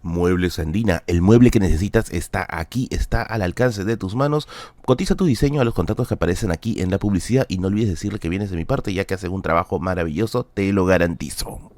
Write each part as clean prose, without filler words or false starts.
Muebles Andina, el mueble que necesitas está aquí, está al alcance de tus manos. Cotiza tu diseño a los contactos que aparecen aquí en la publicidad y no olvides decirle que vienes de mi parte, ya que hacen un trabajo maravilloso, te lo garantizo.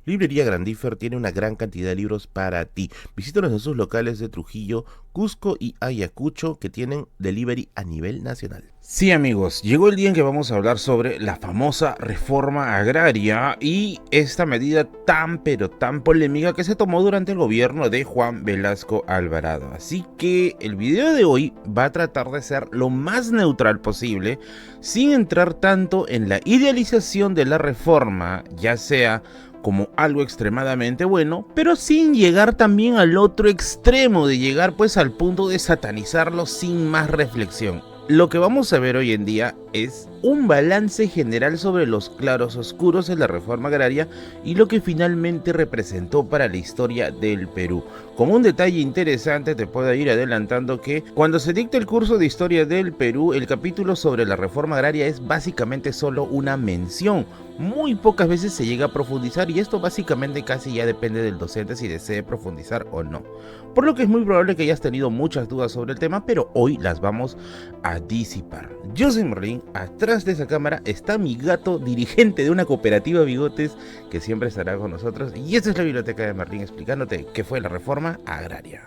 Librería Grandífer tiene una gran cantidad de libros para ti. Visítanos en sus locales de Trujillo, Cusco y Ayacucho, que tienen delivery a nivel nacional. Sí, amigos, llegó el día en que vamos a hablar sobre la famosa reforma agraria y esta medida tan pero tan polémica que se tomó durante el gobierno de Juan Velasco Alvarado. Así que el video de hoy va a tratar de ser lo más neutral posible, sin entrar tanto en la idealización de la reforma, ya sea como algo extremadamente bueno, pero sin llegar también al otro extremo de llegar pues al punto de satanizarlo sin más reflexión. Lo que vamos a ver hoy en día es un balance general sobre los claros oscuros de la reforma agraria y lo que finalmente representó para la historia del Perú. Como un detalle interesante te puedo ir adelantando que cuando se dicta el curso de historia del Perú, el capítulo sobre la reforma agraria es básicamente solo una mención. Muy pocas veces se llega a profundizar y esto básicamente casi ya depende del docente si desee profundizar o no. Por lo que es muy probable que hayas tenido muchas dudas sobre el tema, pero hoy las vamos a disipar. Yo soy Merlín, atrás de esa cámara está mi gato, dirigente de una cooperativa Bigotes, que siempre estará con nosotros, y esta es la biblioteca de Merlín explicándote qué fue la reforma agraria.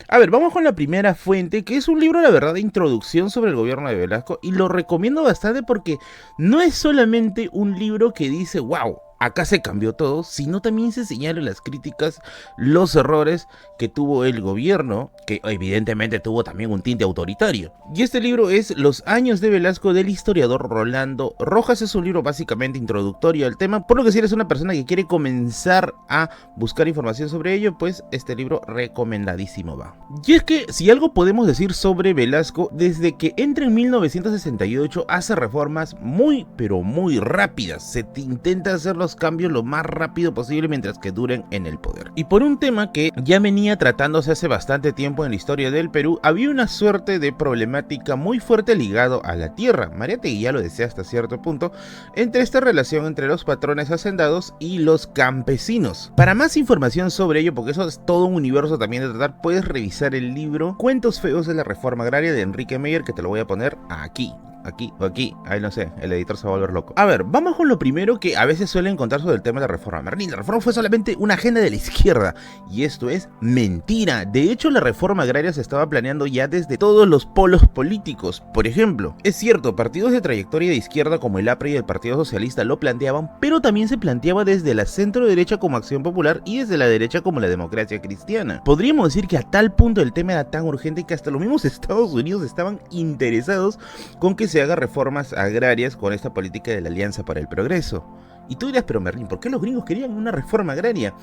A ver, vamos con la primera fuente, que es un libro, la verdad, de introducción sobre el gobierno de Velasco, y lo recomiendo bastante porque no es solamente un libro que dice, wow, acá se cambió todo, sino también se señalan las críticas, los errores que tuvo el gobierno, que evidentemente tuvo también un tinte autoritario. Y este libro es Los años de Velasco, del historiador Rolando Rojas. Es un libro básicamente introductorio al tema, por lo que si eres una persona que quiere comenzar a buscar información sobre ello, pues este libro recomendadísimo va. Y es que si algo podemos decir sobre Velasco, desde que entra en 1968 hace reformas muy pero muy rápidas, se intenta hacer los cambios lo más rápido posible mientras que duren en el poder. Y por un tema que ya venía tratándose hace bastante tiempo en la historia del Perú, había una suerte de problemática muy fuerte ligado a la tierra. Mariátegui ya lo decía hasta cierto punto, entre esta relación entre los patrones hacendados y los campesinos. Para más información sobre ello, porque eso es todo un universo también de tratar, puedes revisar el libro Cuentos feos de la reforma agraria de Enrique Meyer, que te lo voy a poner aquí o aquí, ahí no sé, el editor se va a volver loco. A ver, vamos con lo primero que a veces suelen encontrar sobre el tema de la reforma. Merlín, la reforma fue solamente una agenda de la izquierda, y esto es mentira. De hecho, la reforma agraria se estaba planeando ya desde todos los polos políticos. Por ejemplo, es cierto, partidos de trayectoria de izquierda como el APRA y el Partido Socialista lo planteaban, pero también se planteaba desde la centro derecha como Acción Popular y desde la derecha como la Democracia Cristiana. Podríamos decir que a tal punto el tema era tan urgente que hasta los mismos Estados Unidos estaban interesados con que se haga reformas agrarias con esta política de la Alianza para el Progreso. Y tú dirás, pero Merlín, ¿por qué los gringos querían una reforma agraria?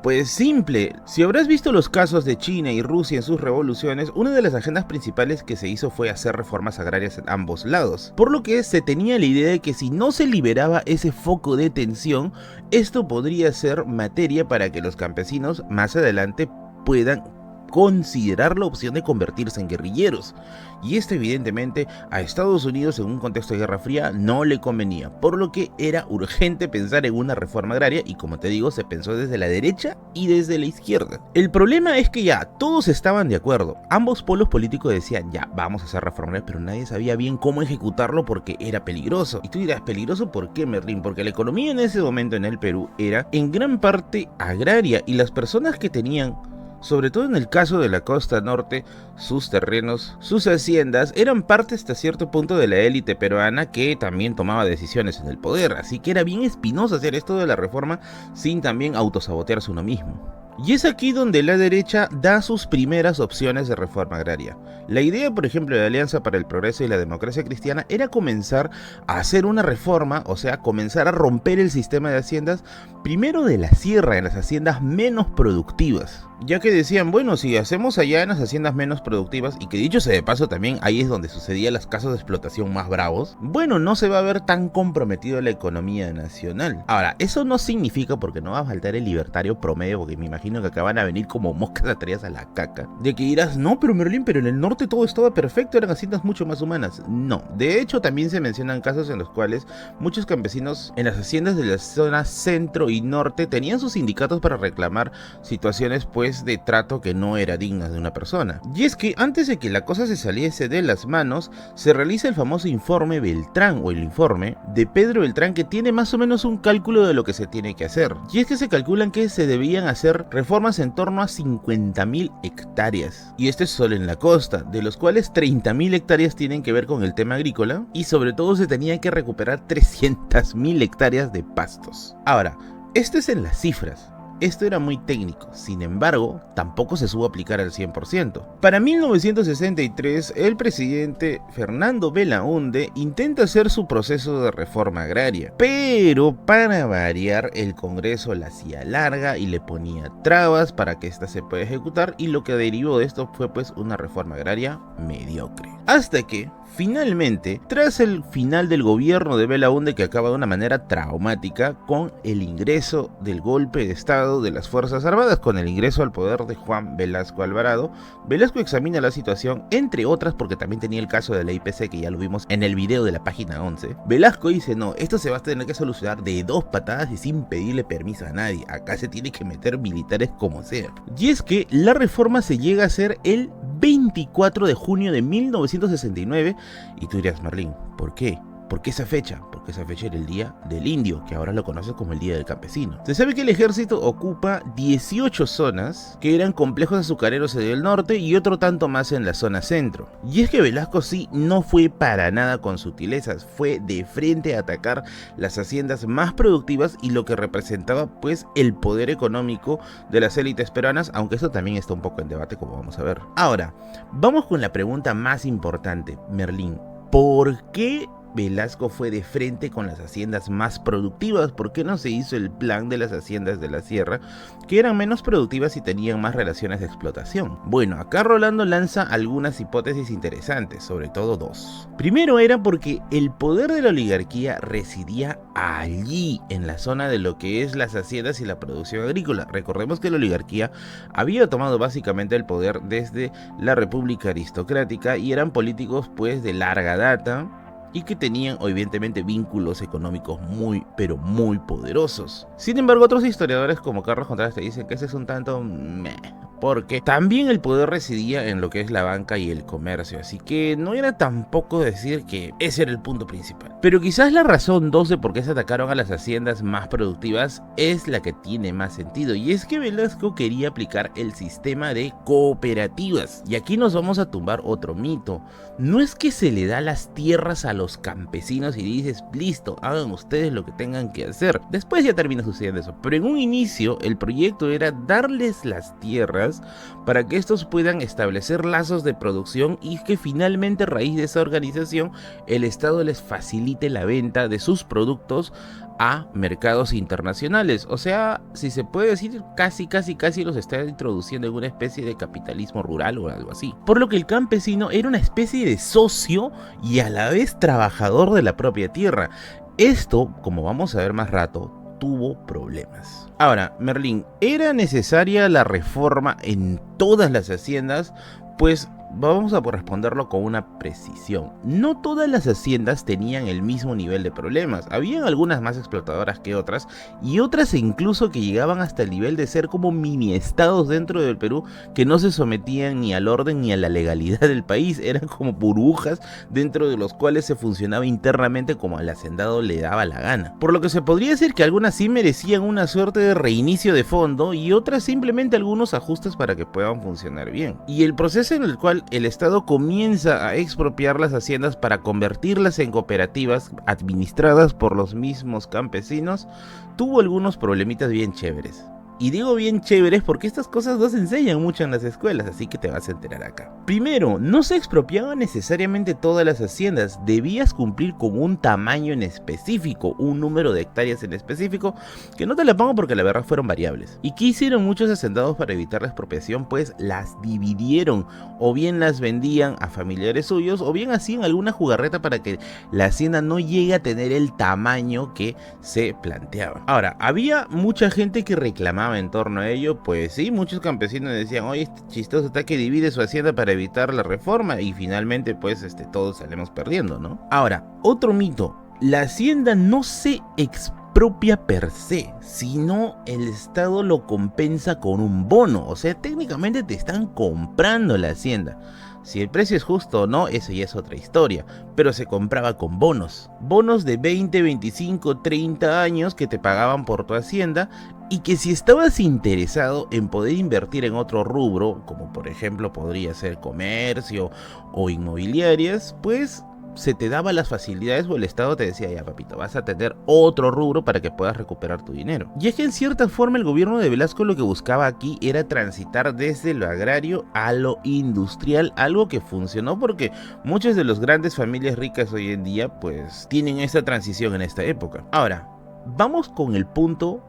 Pues simple, si habrás visto los casos de China y Rusia en sus revoluciones, una de las agendas principales que se hizo fue hacer reformas agrarias en ambos lados. Por lo que se tenía la idea de que si no se liberaba ese foco de tensión, esto podría ser materia para que los campesinos más adelante puedan considerar la opción de convertirse en guerrilleros, y esto evidentemente a Estados Unidos en un contexto de Guerra Fría no le convenía, por lo que era urgente pensar en una reforma agraria y, como te digo, se pensó desde la derecha y desde la izquierda. El problema es que ya todos estaban de acuerdo, ambos polos políticos decían ya vamos a hacer reforma agraria, pero nadie sabía bien cómo ejecutarlo porque era peligroso. Y tú dirás, ¿peligroso por qué, Merlín? Porque la economía en ese momento en el Perú era en gran parte agraria y las personas que tenían, sobre todo en el caso de la costa norte, sus terrenos, sus haciendas, eran parte hasta cierto punto de la élite peruana que también tomaba decisiones en el poder, así que era bien espinoso hacer esto de la reforma sin también autosabotearse uno mismo. Y es aquí donde la derecha da sus primeras opciones de reforma agraria. La idea, por ejemplo, de la Alianza para el Progreso y la Democracia Cristiana era comenzar a hacer una reforma, o sea, comenzar a romper el sistema de haciendas, primero de la sierra, en las haciendas menos productivas. ya que decían, bueno, si hacemos allá en las haciendas menos productivas, y que dicho sea de paso también ahí es donde sucedían los casos de explotación más bravos, bueno, no se va a ver tan comprometido la economía nacional. Ahora, eso no significa, porque no va a faltar el libertario promedio, porque me imagino que acá van a venir como moscas atraídas a la caca, de que dirás, no, pero Merlín, pero en el norte todo estaba perfecto, eran haciendas mucho más humanas. No, de hecho también se mencionan casos en los cuales muchos campesinos en las haciendas de la zona centro y norte tenían sus sindicatos para reclamar situaciones pues de trato que no era dignas de una persona. Y es que antes de que la cosa se saliese de las manos, se realiza el famoso informe Beltrán, o el informe de Pedro Beltrán, que tiene más o menos un cálculo de lo que se tiene que hacer. Y es que se calculan que se debían hacer reformas en torno a 50.000 hectáreas. Y esto es solo en la costa, de los cuales 30.000 hectáreas tienen que ver con el tema agrícola, y sobre todo se tenía que recuperar 300.000 hectáreas de pastos. Ahora, esto es en las cifras. Esto era muy técnico, sin embargo, tampoco se supo aplicar al 100%. Para 1963, el presidente Fernando Belaúnde intenta hacer su proceso de reforma agraria, pero para variar, el Congreso la hacía larga y le ponía trabas para que ésta se pueda ejecutar, y lo que derivó de esto fue pues una reforma agraria mediocre. Hasta que, finalmente, tras el final del gobierno de Belaúnde, que acaba de una manera traumática con el ingreso del golpe de estado de las Fuerzas Armadas, con el ingreso al poder de Juan Velasco Alvarado, Velasco examina la situación, entre otras porque también tenía el caso de la IPC, que ya lo vimos en el video de la página 11. Velasco dice, no, esto se va a tener que solucionar de dos patadas y sin pedirle permiso a nadie, acá se tiene que meter militares como sea. Y es que la reforma se llega a hacer el 24 de junio de 1969, y tú dirás, Merlín, ¿por qué? ¿Por qué esa fecha? Porque esa fecha era el Día del Indio, que ahora lo conoces como el Día del Campesino. Se sabe que el ejército ocupa 18 zonas, que eran complejos azucareros en el norte y otro tanto más en la zona centro. Y es que Velasco sí no fue para nada con sutilezas, fue de frente a atacar las haciendas más productivas y lo que representaba pues el poder económico de las élites peruanas, aunque eso también está un poco en debate, como vamos a ver. Ahora, vamos con la pregunta más importante, Merlín. ¿Por qué Velasco fue de frente con las haciendas más productivas? ¿Por qué no se hizo el plan de las haciendas de la sierra, que eran menos productivas y tenían más relaciones de explotación? Bueno, acá Rolando lanza algunas hipótesis interesantes, sobre todo dos. Primero era porque el poder de la oligarquía residía allí, en la zona de lo que es las haciendas y la producción agrícola. Recordemos que la oligarquía había tomado básicamente el poder desde la República Aristocrática y eran políticos pues de larga data, y que tenían evidentemente vínculos económicos muy, pero muy poderosos. Sin embargo, otros historiadores como Carlos Contreras te dicen que ese es un tanto meh, porque también el poder residía en lo que es la banca y el comercio, así que no era tampoco decir que ese era el punto principal. Pero quizás la razón 2 de por qué se atacaron a las haciendas más productivas es la que tiene más sentido, y es que Velasco quería aplicar el sistema de cooperativas. Y aquí nos vamos a tumbar otro mito. No es que se le da las tierras a los campesinos y dices, listo, hagan ustedes lo que tengan que hacer. Después ya termina sucediendo eso, pero en un inicio el proyecto era darles las tierras para que estos puedan establecer lazos de producción y que finalmente a raíz de esa organización el Estado les facilite la venta de sus productos a mercados internacionales. O sea, si se puede decir, casi los está introduciendo en una especie de capitalismo rural o algo así. Por lo que el campesino era una especie de socio y a la vez trabajador de la propia tierra. Esto, como vamos a ver más rato, tuvo problemas. Ahora, Merlín, ¿era necesaria la reforma en todas las haciendas? Pues vamos a responderlo con una precisión. No todas las haciendas tenían el mismo nivel de problemas. Habían algunas más explotadoras que otras, y otras incluso que llegaban hasta el nivel de ser como mini estados dentro del Perú, que no se sometían ni al orden ni a la legalidad del país. Eran como burbujas dentro de los cuales se funcionaba internamente como al hacendado le daba la gana. Por lo que se podría decir que algunas sí merecían una suerte de reinicio de fondo y otras simplemente algunos ajustes para que puedan funcionar bien. Y el proceso en el cual el Estado comienza a expropiar las haciendas para convertirlas en cooperativas administradas por los mismos campesinos tuvo algunos problemitas bien chéveres. Y digo bien chéveres porque estas cosas no se enseñan mucho en las escuelas, así que te vas a enterar acá. Primero, no se expropiaban necesariamente todas las haciendas, debías cumplir con un tamaño en específico, un número de hectáreas en específico, que no te la pongo porque la verdad fueron variables. ¿Y qué hicieron muchos hacendados para evitar la expropiación? Pues las dividieron, o bien las vendían a familiares suyos, o bien hacían alguna jugarreta para que la hacienda no llegue a tener el tamaño que se planteaba. Ahora, había mucha gente que reclamaba en torno a ello, pues sí, muchos campesinos decían, oye, este chistoso está que divide su hacienda para evitar la reforma, y finalmente pues todos salimos perdiendo, ¿no? Ahora, otro mito, la hacienda no se expropia per se, sino el Estado lo compensa con un bono, o sea, técnicamente te están comprando la hacienda. Si el precio es justo o no, eso ya es otra historia, pero se compraba con bonos. Bonos de 20, 25, 30 años que te pagaban por tu hacienda y que si estabas interesado en poder invertir en otro rubro, como por ejemplo podría ser comercio o inmobiliarias, pues se te daba las facilidades o el Estado te decía, ya papito, vas a tener otro rubro para que puedas recuperar tu dinero. Y es que en cierta forma el gobierno de Velasco lo que buscaba aquí era transitar desde lo agrario a lo industrial, algo que funcionó porque muchas de las grandes familias ricas hoy en día pues tienen esta transición en esta época. Ahora, vamos con el punto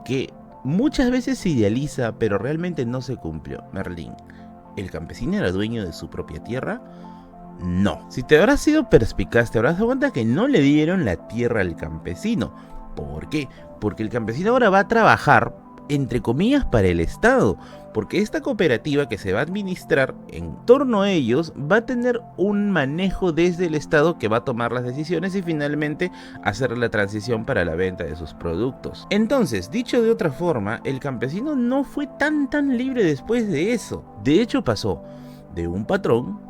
que muchas veces se idealiza pero realmente no se cumplió. Merlín, ¿el campesino era dueño de su propia tierra? No. Si te habrás sido perspicaz, te habrás dado cuenta que no le dieron la tierra al campesino. ¿Por qué? Porque el campesino ahora va a trabajar, entre comillas, para el Estado. Porque esta cooperativa que se va a administrar en torno a ellos va a tener un manejo desde el Estado que va a tomar las decisiones y finalmente hacer la transición para la venta de sus productos. Entonces, dicho de otra forma, el campesino no fue tan libre después de eso. De hecho, pasó de un patrón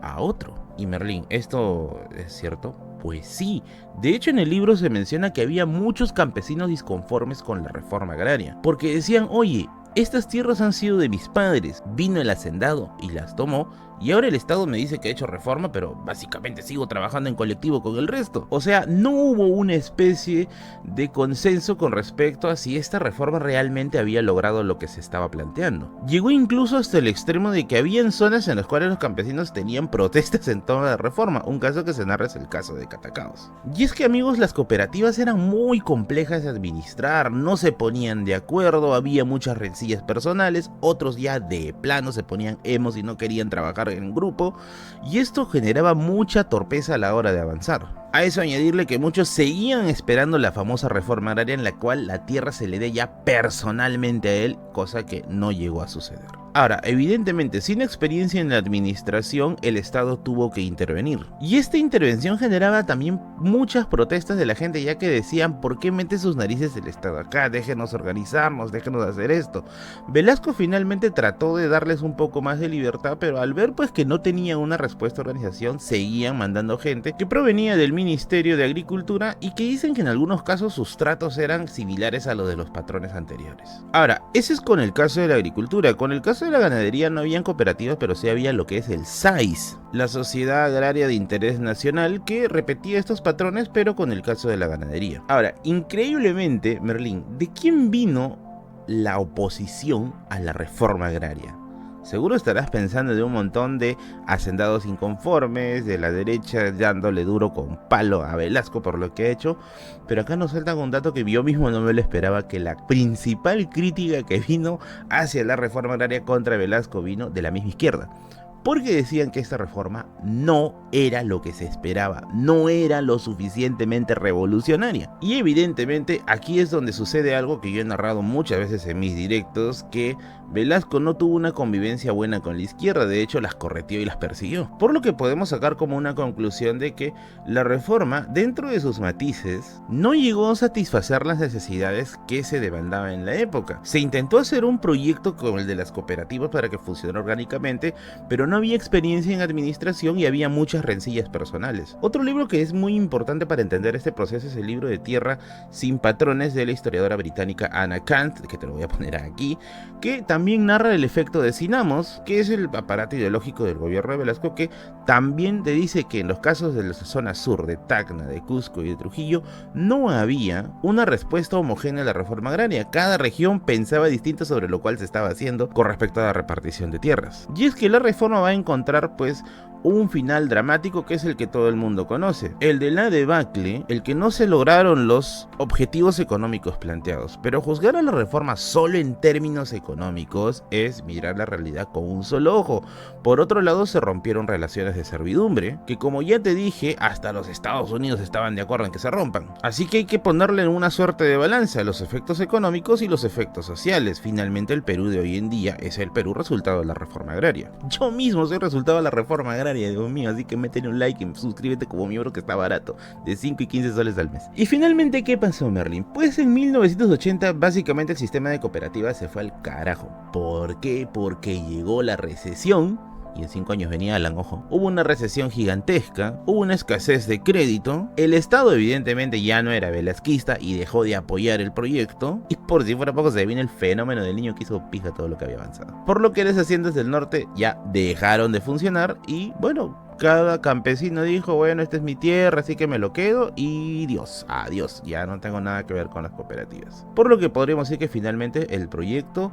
a otro. Y Merlín, ¿esto es cierto? Pues sí. De hecho, en el libro se menciona que había muchos campesinos disconformes con la reforma agraria, porque decían, oye, estas tierras han sido de mis padres, vino el hacendado y las tomó, y ahora el Estado me dice que he hecho reforma, pero básicamente sigo trabajando en colectivo con el resto. O sea, no hubo una especie de consenso con respecto a si esta reforma realmente había logrado lo que se estaba planteando. Llegó incluso hasta el extremo de que habían zonas en las cuales los campesinos tenían protestas en torno a la reforma. Un caso que se narra es el caso de Catacaos. Y es que, amigos, las cooperativas eran muy complejas de administrar, no se ponían de acuerdo, había muchas rencillas personales, otros ya de plano se ponían emos y no querían trabajar en grupo, y esto generaba mucha torpeza a la hora de avanzar. A eso añadirle que muchos seguían esperando la famosa reforma agraria en la cual la tierra se le dé ya personalmente a él, cosa que no llegó a suceder. Ahora, evidentemente, sin experiencia en la administración, el Estado tuvo que intervenir. Y esta intervención generaba también muchas protestas de la gente, ya que decían, ¿por qué mete sus narices el Estado acá? Déjenos organizarnos, déjenos hacer esto. Velasco finalmente trató de darles un poco más de libertad, pero al ver pues que no tenían una respuesta a organización, seguían mandando gente que provenía del Ministerio de Agricultura y que dicen que en algunos casos sus tratos eran similares a los de los patrones anteriores. Ahora, ese es con el caso de la agricultura. Con el caso de la ganadería no habían cooperativas, pero sí había lo que es el SAIS, la Sociedad Agraria de Interés Nacional, que repetía estos patrones, pero con el caso de la ganadería. Ahora, increíblemente, Merlín, ¿de quién vino la oposición a la reforma agraria? Seguro estarás pensando de un montón de hacendados inconformes, de la derecha dándole duro con palo a Velasco por lo que ha hecho, pero acá nos saltan un dato que yo mismo no me lo esperaba, que la principal crítica que vino hacia la reforma agraria contra Velasco vino de la misma izquierda. Porque decían que esta reforma no era lo que se esperaba, no era lo suficientemente revolucionaria. Y evidentemente aquí es donde sucede algo que yo he narrado muchas veces en mis directos, que Velasco no tuvo una convivencia buena con la izquierda, de hecho las correteó y las persiguió. Por lo que podemos sacar como una conclusión de que la reforma, dentro de sus matices, no llegó a satisfacer las necesidades que se demandaban en la época. Se intentó hacer un proyecto como el de las cooperativas para que funcionara orgánicamente, pero no había experiencia en administración y había muchas rencillas personales. Otro libro que es muy importante para entender este proceso es el libro de Tierra sin patrones de la historiadora británica Anna Kant, que te lo voy a poner aquí, que también narra el efecto de Cinamos, que es el aparato ideológico del gobierno de Velasco, que también te dice que en los casos de la zona sur, de Tacna, de Cusco y de Trujillo, no había una respuesta homogénea a la reforma agraria. Cada región pensaba distinto sobre lo cual se estaba haciendo con respecto a la repartición de tierras. Y es que la reforma va a encontrar pues un final dramático que es el que todo el mundo conoce, el de la debacle, el que no se lograron los objetivos económicos planteados. Pero juzgar a la reforma solo en términos económicos es mirar la realidad con un solo ojo. Por otro lado, se rompieron relaciones de servidumbre, que como ya te dije, hasta los Estados Unidos estaban de acuerdo en que se rompan. Así que hay que ponerle en una suerte de balanza los efectos económicos y los efectos sociales. Finalmente, el Perú de hoy en día es el Perú resultado de la reforma agraria. Yo mismo soy resultado de la reforma agraria, Dios mío, así que métele un like y suscríbete como miembro, que está barato, de 5 y 15 soles al mes. Y finalmente, ¿qué pasó, Merlin? Pues en 1980 básicamente el sistema de cooperativas se fue al carajo. ¿Por qué? Porque llegó la recesión. Y en 5 años venía Alan, ojo. Hubo una recesión gigantesca, hubo una escasez de crédito, el Estado evidentemente ya no era velasquista y dejó de apoyar el proyecto, y por si fuera poco se viene el fenómeno del niño que hizo pija todo lo que había avanzado. Por lo que las haciendas del norte ya dejaron de funcionar y bueno, cada campesino dijo, bueno, esta es mi tierra, así que me lo quedo y Dios, adiós, ya no tengo nada que ver con las cooperativas. Por lo que podríamos decir que finalmente el proyecto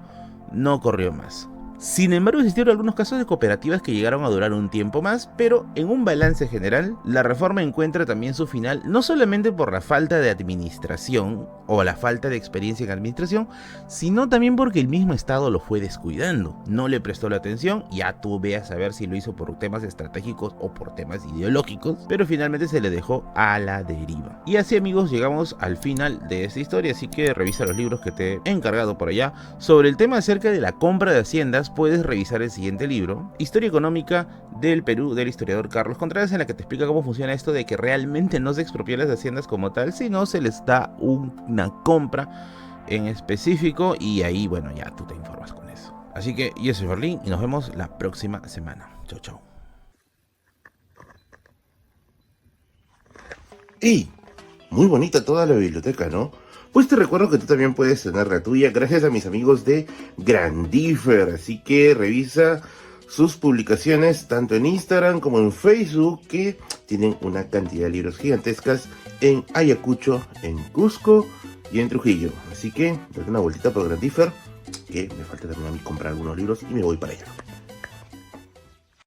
no corrió más. Sin embargo, existieron algunos casos de cooperativas que llegaron a durar un tiempo más, pero en un balance general, la reforma encuentra también su final no solamente por la falta de administración o la falta de experiencia en administración, sino también porque el mismo Estado lo fue descuidando, no le prestó la atención, ya tú veas a ver si lo hizo por temas estratégicos o por temas ideológicos, pero finalmente se le dejó a la deriva. Y así, amigos, llegamos al final de esta historia, así que revisa los libros que te he encargado por allá. Sobre el tema acerca de la compra de haciendas, puedes revisar el siguiente libro, Historia Económica del Perú, del historiador Carlos Contreras, en la que te explica cómo funciona esto de que realmente no se expropian las haciendas como tal, sino se les da una compra en específico, y ahí, bueno, ya tú te informas con eso. Así que yo soy Berlín y nos vemos la próxima semana. Chau, chau. ¡Ey! Muy bonita toda la biblioteca, ¿no? Pues te recuerdo que tú también puedes tener la tuya gracias a mis amigos de Grandífer. Así que revisa sus publicaciones tanto en Instagram como en Facebook, que tienen una cantidad de libros gigantescas en Ayacucho, en Cusco y en Trujillo. Así que date una vueltita por Grandífer, que me falta también a mí comprar algunos libros y me voy para allá.